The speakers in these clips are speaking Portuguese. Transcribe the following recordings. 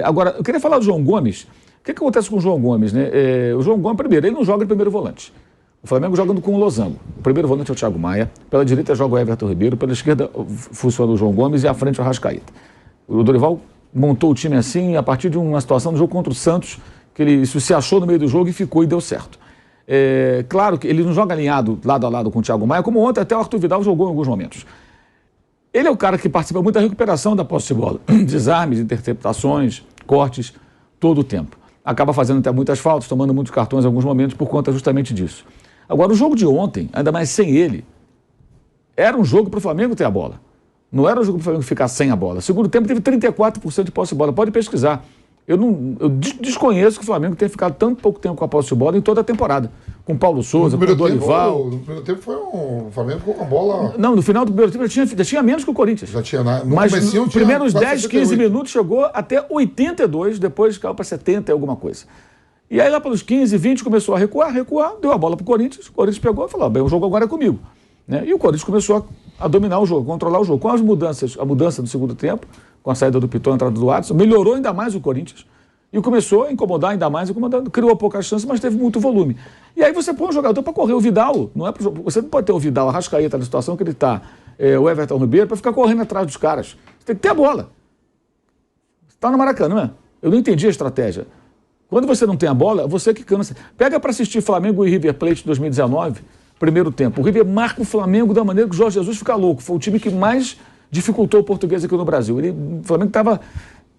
Agora, eu queria falar do João Gomes. O que acontece com o João Gomes, né? O João Gomes, primeiro, ele não joga de primeiro volante. O Flamengo jogando com o Losango. O primeiro volante é o Thiago Maia, pela direita joga o Everton Ribeiro, pela esquerda funciona o João Gomes e à frente o Arrascaeta. O Dorival montou o time assim a partir de uma situação do jogo contra o Santos, que ele se achou no meio do jogo e ficou e deu certo. Claro que ele não joga alinhado lado a lado com o Thiago Maia, como ontem até o Arthur Vidal jogou em alguns momentos. Ele é o cara que participa muito da recuperação da posse de bola. Desarmes, interceptações, cortes, todo o tempo. Acaba fazendo até muitas faltas, tomando muitos cartões em alguns momentos por conta justamente disso. Agora, o jogo de ontem, ainda mais sem ele, era um jogo para o Flamengo ter a bola. Não era um jogo para o Flamengo ficar sem a bola. Segundo tempo, teve 34% de posse de bola. Pode pesquisar. Eu desconheço que o Flamengo tenha ficado tanto pouco tempo com a posse de bola em toda a temporada. Com Paulo Souza, com o Dorival. No primeiro tempo o Flamengo ficou com a bola... Não, no final do primeiro tempo já tinha menos que o Corinthians. Já tinha, no mas nos primeiros 10, 15 minutos chegou até 82, depois caiu para 70 e alguma coisa. E aí lá pelos 15, 20 começou a recuar, deu a bola para o Corinthians Pegou e falou, bem, o jogo agora é comigo. Né? E o Corinthians começou a dominar o jogo, controlar o jogo. Com as mudanças, a mudança do segundo tempo, com a saída do Piton, a entrada do Adson, melhorou ainda mais o Corinthians. E começou a incomodar ainda mais, criou poucas chances, mas teve muito volume. E aí você põe um jogador para correr, o Vidal, você não pode ter o Vidal, a Arrascaeta na situação que ele está, o Everton Ribeiro, para ficar correndo atrás dos caras. Você tem que ter a bola. Você está no Maracanã, não é? Eu não entendi a estratégia. Quando você não tem a bola, você que cansa. Pega para assistir Flamengo e River Plate 2019, primeiro tempo. O River marca o Flamengo da maneira que o Jorge Jesus fica louco. Foi o time que mais dificultou o português aqui no Brasil. O Flamengo estava...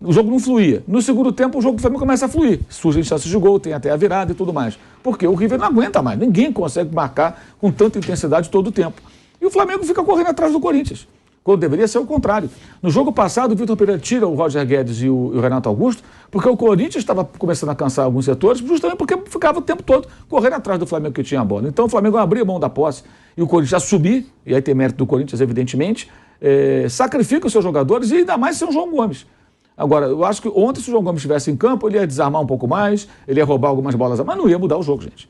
O jogo não fluía. No segundo tempo, o jogo do Flamengo começa a fluir. Surgem chances de gol, tem até a virada e tudo mais. Porque o River não aguenta mais. Ninguém consegue marcar com tanta intensidade todo o tempo. E o Flamengo fica correndo atrás do Corinthians, quando deveria ser o contrário. No jogo passado, o Vitor Pereira tira o Roger Guedes e o Renato Augusto, porque o Corinthians estava começando a cansar alguns setores, justamente porque ficava o tempo todo correndo atrás do Flamengo que tinha a bola. Então o Flamengo abria mão da posse e o Corinthians já subir, e aí tem mérito do Corinthians, evidentemente, sacrifica os seus jogadores e ainda mais sem o João Gomes. Agora, eu acho que ontem, se o João Gomes estivesse em campo, ele ia desarmar um pouco mais, ele ia roubar algumas bolas, mas não ia mudar o jogo, gente.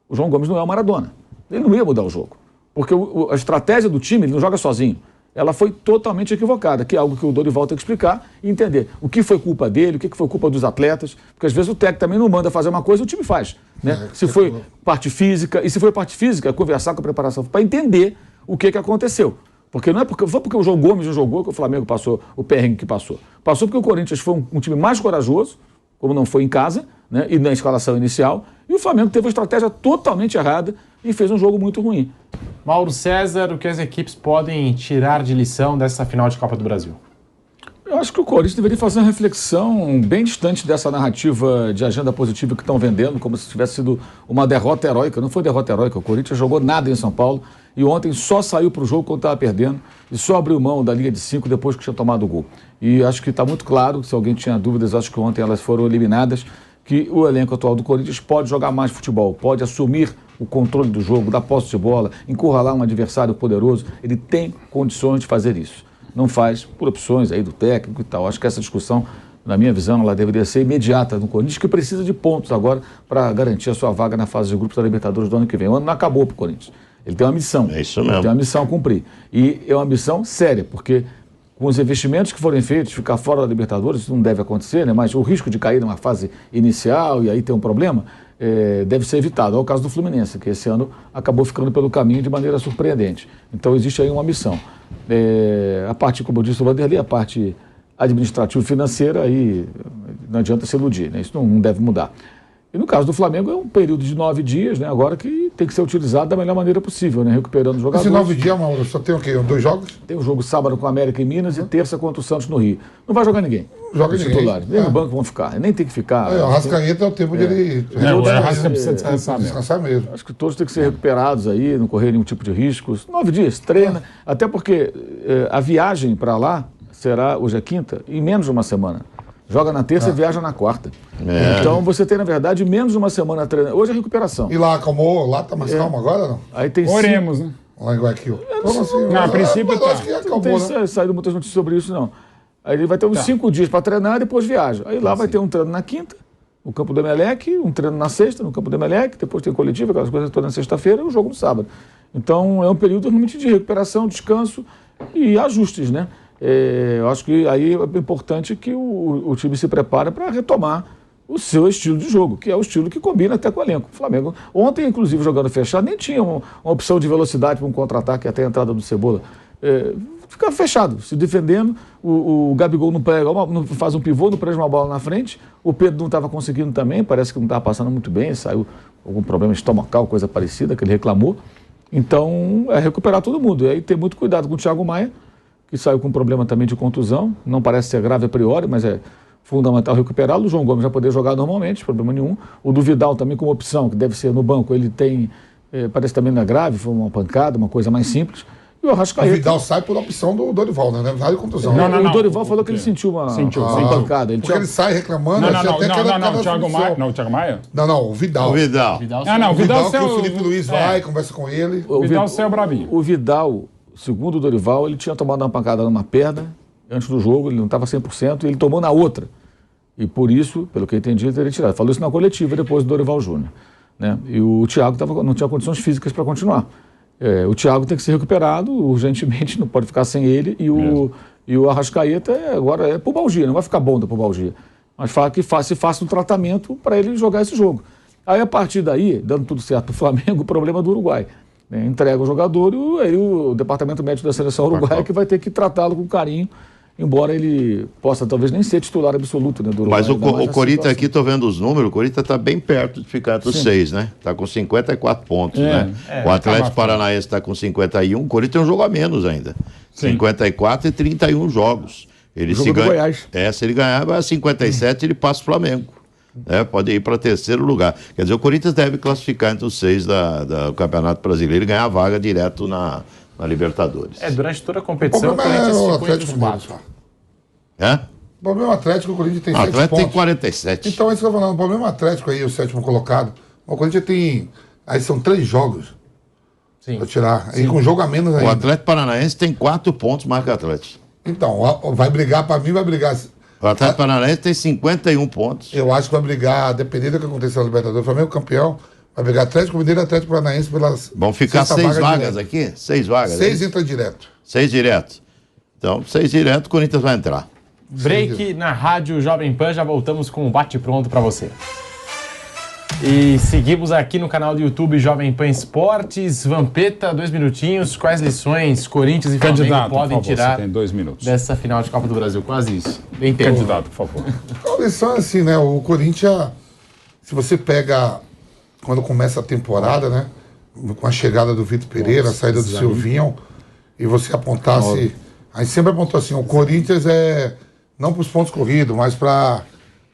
O João Gomes não é o Maradona. Ele não ia mudar o jogo. Porque a estratégia do time, ele não joga sozinho. Ela foi totalmente equivocada, que é algo que o Dorival tem que explicar e entender o que foi culpa dele, o que foi culpa dos atletas, porque às vezes o técnico também não manda fazer uma coisa, o time faz. Né? Se foi parte física, e se foi parte física, conversar com a preparação para entender o que aconteceu. Porque não foi porque o João Gomes não jogou que o Flamengo passou o perrengue que passou. Passou porque o Corinthians foi um time mais corajoso, como não foi em casa, né, e na escalação inicial, e o Flamengo teve uma estratégia totalmente errada e fez um jogo muito ruim. Mauro César, o que as equipes podem tirar de lição dessa final de Copa do Brasil? Eu acho que o Corinthians deveria fazer uma reflexão bem distante dessa narrativa de agenda positiva que estão vendendo, como se tivesse sido uma derrota heróica. Não foi derrota heróica, o Corinthians jogou nada em São Paulo e ontem só saiu para o jogo quando estava perdendo e só abriu mão da linha de 5 depois que tinha tomado o gol. E acho que está muito claro, se alguém tinha dúvidas, acho que ontem elas foram eliminadas, que o elenco atual do Corinthians pode jogar mais futebol, pode assumir o controle do jogo, da posse de bola, encurralar um adversário poderoso. Ele tem condições de fazer isso. Não faz por opções aí do técnico e tal. Acho que essa discussão, na minha visão, ela deveria ser imediata no Corinthians, que precisa de pontos agora para garantir a sua vaga na fase de grupos da Libertadores do ano que vem. O ano não acabou para o Corinthians. Ele tem uma missão. É isso mesmo. Ele tem uma missão a cumprir. E é uma missão séria, porque com os investimentos que forem feitos, ficar fora da Libertadores, isso não deve acontecer, né? Mas o risco de cair numa fase inicial e aí ter um problema, deve ser evitado. É o caso do Fluminense, que esse ano acabou ficando pelo caminho de maneira surpreendente. Então existe aí uma missão. A parte, como eu disse o Vanderlei, a parte administrativa e financeira, aí não adianta se iludir, né? Isso não deve mudar. E no caso do Flamengo é um período de 9 dias, né? Agora que tem que ser utilizado da melhor maneira possível, né? Recuperando os jogadores. Esse 9 dias, Mauro, só tem o quê? 2 jogos? Tem o jogo sábado com a América em Minas e terça contra o Santos no Rio. Não vai jogar ninguém. Joga ninguém. Titulares. Nem no banco vão ficar. Nem tem que ficar. O Arrascaeta é o tempo de ele... O Arrascaeta precisa descansar mesmo. Acho que todos têm que ser recuperados aí, não correr nenhum tipo de riscos. 9 dias, treina. Até porque a viagem para lá será, hoje é quinta, em menos de uma semana. Joga na terça e viaja na quarta. Então você tem, na verdade, menos de uma semana treinando. Hoje é recuperação. E lá acalmou? Lá tá mais calmo agora, não? Aí tem Oremos, né? Lá em Guayaquil. Como assim? Não, a princípio tá. Acho que acalmou, Não tem saído muitas notícias sobre isso, não. Aí ele vai ter uns 5 dias para treinar e depois viaja. Aí lá vai ter um treino na quinta, no campo do Emelec, um treino na sexta, no campo do Emelec, depois tem coletivo, aquelas coisas todas na sexta-feira e o jogo no sábado. Então é um período realmente de recuperação, descanso e ajustes, né? eu acho que aí é importante que o time se prepare para retomar o seu estilo de jogo, que é o estilo que combina até com o elenco. O Flamengo, ontem, inclusive, jogando fechado, nem tinha uma opção de velocidade para um contra-ataque até a entrada do Cebola. Fica fechado, se defendendo. O Gabigol não pega, não faz um pivô, não prende uma bola na frente. O Pedro não estava conseguindo também, parece que não estava passando muito bem, saiu algum problema estomacal, coisa parecida, que ele reclamou. Então, é recuperar todo mundo. E aí ter muito cuidado com o Thiago Maia, que saiu com problema também de contusão. Não parece ser grave a priori, mas é fundamental recuperá-lo. O João Gomes vai poder jogar normalmente, problema nenhum. O do Vidal também como opção, que deve ser no banco, ele tem, parece também não é grave, foi uma pancada, uma coisa mais simples. E o Arrascaeta... O Vidal sai por opção do Dorival, né? Vale contusão. O Dorival falou que ele sentiu uma pancada. Porque ele sai reclamando... Não, Thiago Maia? Não, o Thiago Maia? Não, o Vidal. O Vidal. O Vidal que o Felipe Luiz vai, conversa com ele. O Vidal saiu bravinho. O Vidal, segundo o Dorival, ele tinha tomado uma pancada numa perna antes do jogo, ele não estava 100%, e ele tomou na outra. E por isso, pelo que eu entendi, ele teria tirado. Falou isso na coletiva depois do Dorival Júnior. Né? E o Thiago não tinha condições físicas para continuar. O Thiago tem que ser recuperado urgentemente, não pode ficar sem ele. E o Arrascaeta agora é pubalgia, não vai ficar bom da pubalgia. Mas fala que se faça um tratamento para ele jogar esse jogo. Aí, a partir daí, dando tudo certo para o Flamengo, o problema é do Uruguai. Né? Entrega o jogador e aí o departamento médico da seleção uruguaia que vai ter que tratá-lo com carinho, embora ele possa talvez nem ser titular absoluto, né, do Uruguai. Mas o Corinthians aqui, estou vendo os números, o Corinthians está bem perto de ficar entre os 6, né? Está com 54 pontos, né? O Atlético Paranaense está com 51, o Corinthians tem um jogo a menos ainda. Sim. 54 e 31 jogos. Ele se ganha, se ele ganhar, vai a 57 ele passa o Flamengo. Pode ir para terceiro lugar. Quer dizer, o Corinthians deve classificar entre os 6 do Campeonato Brasileiro e ganhar a vaga direto na Libertadores. Durante toda a competição, o Corinthians ficou entre os 4. O problema Atlético, o Corinthians tem 7 pontos. O Atlético tem 47. Então, é isso que eu tô falando. O problema Atlético aí, o 7º colocado, o Corinthians tem... Aí são 3 jogos para tirar. Aí com jogo a menos ainda. O Atlético Paranaense tem 4 pontos mais que o Atlético. Então, vai brigar, para mim vai brigar... O Atlético Paranaense tem 51 pontos. Eu acho que vai brigar, dependendo do que acontecer na Libertadores. O Flamengo campeão, vai brigar Atlético Mineiro e Atlético Paranaense pelas... Vão ficar 6 vagas aqui? 6 vagas. 6 entra direto. 6 direto. Então, 6 direto, o Corinthians vai entrar. Break na Rádio Jovem Pan, já voltamos com um bate-pronto para você. E seguimos aqui no canal do YouTube Jovem Pan Esportes. Vampeta, 2 minutinhos. Quais lições Corinthians e Flamengo podem tirar tem 2 minutos. dessa final de Copa do Brasil? Quase isso. Bem tempo. Candidato, por favor. A lição é assim, né? O Corinthians, se você pega quando começa a temporada, né? Com a chegada do Vitor Pereira, a saída do Silvinho, e você apontasse... Aí sempre apontou assim, o Corinthians não para os pontos corridos, mas para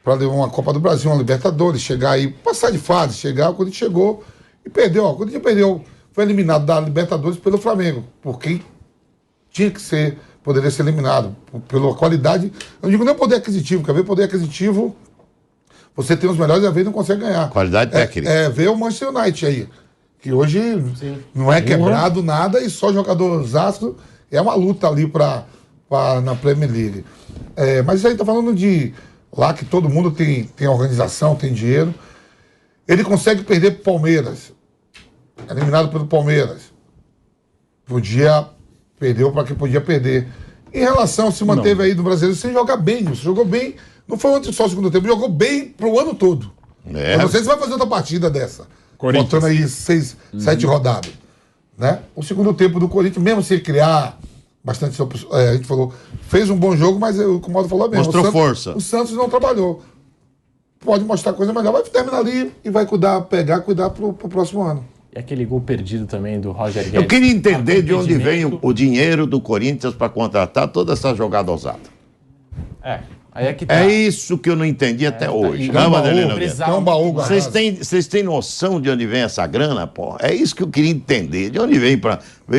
levar uma Copa do Brasil, uma Libertadores, chegar aí, passar de fase, o Corinthians chegou e perdeu. O Corinthians perdeu, foi eliminado da Libertadores pelo Flamengo, porque tinha que ser, poderia ser eliminado, pela qualidade, eu não digo nem poder aquisitivo, quer ver poder aquisitivo, você tem os melhores e às vezes não consegue ganhar. Qualidade técnica. Ver o Manchester United aí, que hoje não é quebrado nada e só jogador zaço, é uma luta ali na Premier League. Mas isso aí tá falando de lá que todo mundo tem organização, tem dinheiro. Ele consegue perder pro Palmeiras. Eliminado pelo Palmeiras. Perdeu para quem podia perder. Em relação, se manteve aí no Brasileiro, você joga bem. Você jogou bem. Não foi ontem só o segundo tempo, jogou bem pro ano todo. Eu não sei se vai fazer outra partida dessa. Botando aí 6, 7 rodadas. Né? O segundo tempo do Corinthians, mesmo sem criar bastante... a gente falou, fez um bom jogo, mas como o Mauro falou mesmo. Mostrou força. O Santos não trabalhou. Pode mostrar coisa melhor, vai terminar ali e vai cuidar pro próximo ano. E aquele gol perdido também do Roger Guedes. Eu queria entender de onde vem o dinheiro do Corinthians para contratar toda essa jogada ousada. Aí é que tá. É isso que eu não entendi até hoje. Não, Adelino? Tem um baú guardado. Vocês têm noção de onde vem essa grana, pô? É isso que eu queria entender. De onde veio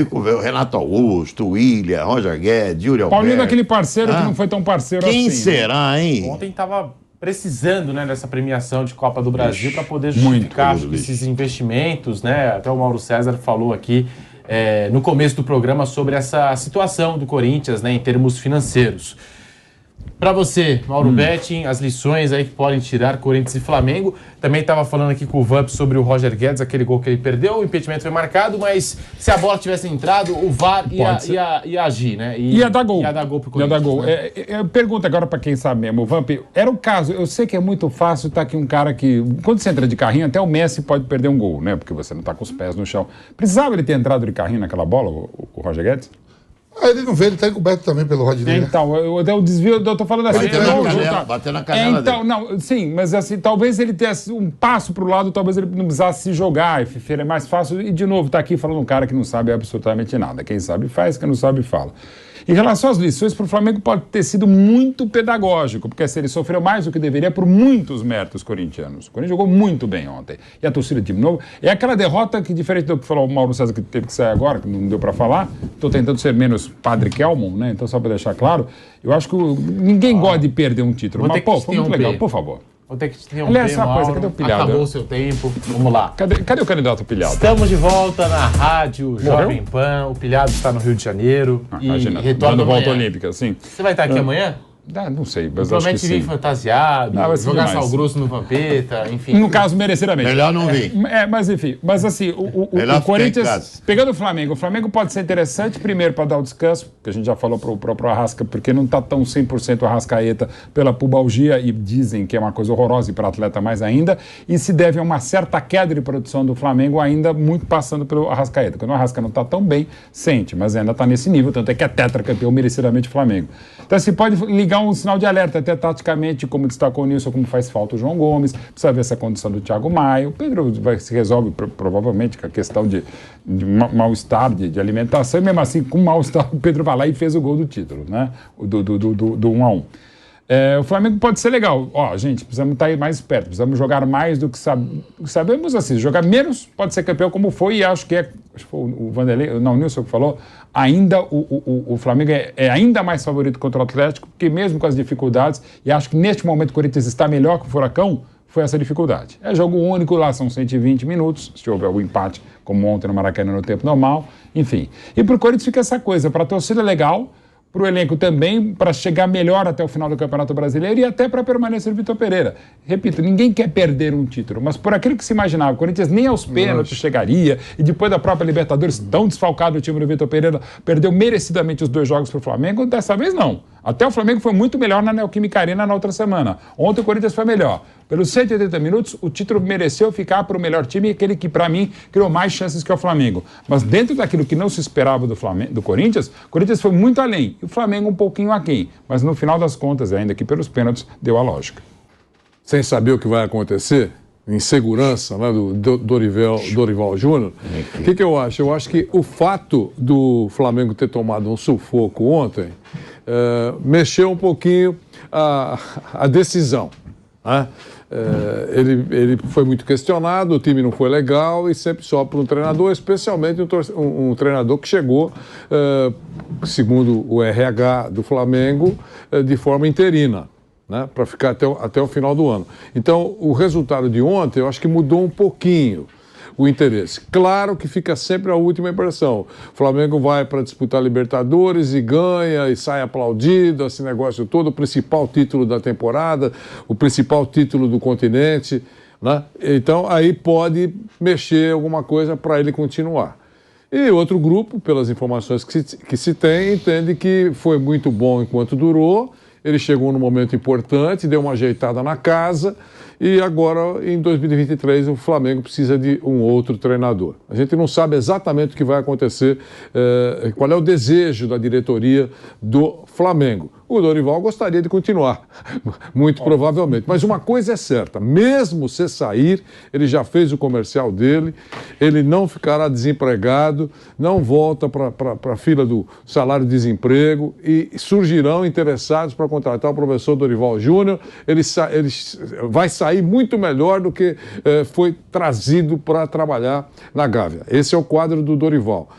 com o Renato Augusto, o William, Roger Guedes, Yuri Alberto. Paulinho é aquele parceiro que não foi tão parceiro Quem assim. será, hein? Ontem estava precisando, né, dessa premiação de Copa do Brasil para poder justificar esses investimentos, né? Até o Mauro César falou aqui no começo do programa sobre essa situação do Corinthians, né, em termos financeiros. Para você, Mauro Betting, as lições aí que podem tirar Corinthians e Flamengo. Também estava falando aqui com o Vamp sobre o Roger Guedes, aquele gol que ele perdeu, o impedimento foi marcado, mas se a bola tivesse entrado, o VAR ia agir, né? Ia dar gol. Ia dar gol pro Corinthians. Ia dar gol. Né? Pergunta agora para quem sabe mesmo, Vamp, era o caso, eu sei que é muito fácil estar aqui um cara que, quando você entra de carrinho, até o Messi pode perder um gol, né? Porque você não está com os pés no chão. Precisava ele ter entrado de carrinho naquela bola, o Roger Guedes? Ele não vê, ele tá encoberto também pelo Rodney. Então, eu desvio, eu tô falando assim. Bateu na canela então, dele. não, sim, mas assim, talvez ele tivesse um passo pro lado, talvez ele não precisasse se jogar, e é mais fácil. E, de novo, tá aqui falando um cara que não sabe absolutamente nada. Quem sabe faz, quem não sabe fala. Em relação às lições, para o Flamengo pode ter sido muito pedagógico, porque assim, ele sofreu mais do que deveria por muitos méritos corintianos. O Corinthians jogou muito bem ontem. E a torcida de novo. É aquela derrota que, diferente do que falou o Mauro César, que teve que sair agora, que não deu para falar, estou tentando ser menos Padre Kelmon, né? Então, só para deixar claro, eu acho que ninguém gosta de perder um título. Mas, pô, foi muito legal, por favor. Vou ter que te interromper, Aliás, essa coisa, cadê o pilhado? Acabou o seu tempo, vamos lá. Cadê o candidato pilhado? Estamos de volta na rádio Jovem Pan, o pilhado está no Rio de Janeiro e retorna dando volta amanhã. olímpica, sim. Você vai estar aqui amanhã? Não sei, mas acho que promete vir sim. fantasiado, jogar sal grosso no Vampeta, enfim. No caso, merecidamente. Melhor não vir. Mas enfim, mas assim, o Corinthians, pegando o Flamengo pode ser interessante, primeiro para dar o descanso, que a gente já falou pro Arrasca, porque não está tão 100% Arrascaeta pela pubalgia, e dizem que é uma coisa horrorosa e para atleta mais ainda, e se deve a uma certa queda de produção do Flamengo, ainda muito passando pelo Arrascaeta. Quando o Arrasca não está tão bem, sente, mas ainda está nesse nível, tanto é que é tetracampeão merecidamente o Flamengo. Então se pode ligar um sinal de alerta, até taticamente, como destacou o Nilson, como faz falta o João Gomes, precisa ver essa condição do Thiago Maia. O Pedro se resolve provavelmente com a questão de mal-estar, de alimentação, e mesmo assim, com mal-estar, o Pedro vai lá e fez o gol do título, né? Do 1-1. O Flamengo pode ser legal. Gente, precisamos estar aí mais perto, precisamos jogar mais do que sabemos, assim, jogar menos pode ser campeão como foi, e acho que foi o Vanderlei, não, o Nilson que falou, ainda o Flamengo é ainda mais favorito contra o Atlético, porque mesmo com as dificuldades, e acho que neste momento o Corinthians está melhor que o Furacão, foi essa dificuldade. É jogo único, lá são 120 minutos, se houver o empate, como ontem no Maracanã no tempo normal, enfim. E para o Corinthians fica essa coisa, para a torcida legal, para o elenco também, para chegar melhor até o final do Campeonato Brasileiro e até para permanecer o Vitor Pereira. Repito, ninguém quer perder um título, mas por aquilo que se imaginava, o Corinthians nem aos pênaltis chegaria, e depois da própria Libertadores, tão desfalcado o time do Vitor Pereira, perdeu merecidamente os 2 jogos para o Flamengo, dessa vez não. Até o Flamengo foi muito melhor na Neoquímica Arena na outra semana. Ontem o Corinthians foi melhor. Pelos 180 minutos, o título mereceu ficar para o melhor time, aquele que, para mim, criou mais chances que o Flamengo. Mas dentro daquilo que não se esperava do Corinthians, o Corinthians foi muito além. E o Flamengo um pouquinho aquém. Mas no final das contas, ainda que pelos pênaltis, deu a lógica. Sem saber o que vai acontecer, insegurança, né, do Dorival Júnior, o que eu acho? Eu acho que o fato do Flamengo ter tomado um sufoco ontem mexeu um pouquinho a decisão. Né? Ele foi muito questionado, o time não foi legal e sempre só para um treinador, especialmente um treinador que chegou, segundo o RH do Flamengo, de forma interina, né, para ficar até o final do ano. Então, o resultado de ontem, eu acho que mudou um pouquinho o interesse. Claro que fica sempre a última impressão. O Flamengo vai para disputar Libertadores e ganha e sai aplaudido, esse negócio todo, o principal título da temporada, o principal título do continente, né? Então, aí pode mexer alguma coisa para ele continuar. E outro grupo, pelas informações que se tem, entende que foi muito bom enquanto durou, ele chegou num momento importante, deu uma ajeitada na casa e agora, em 2023, o Flamengo precisa de um outro treinador. A gente não sabe exatamente o que vai acontecer, qual é o desejo da diretoria do Flamengo. O Dorival gostaria de continuar, muito provavelmente. Mas uma coisa é certa, mesmo se sair, ele já fez o comercial dele, ele não ficará desempregado, não volta para a fila do salário-desemprego e surgirão interessados para contratar o professor Dorival Júnior. Ele vai sair muito melhor do que foi trazido para trabalhar na Gávea. Esse é o quadro do Dorival.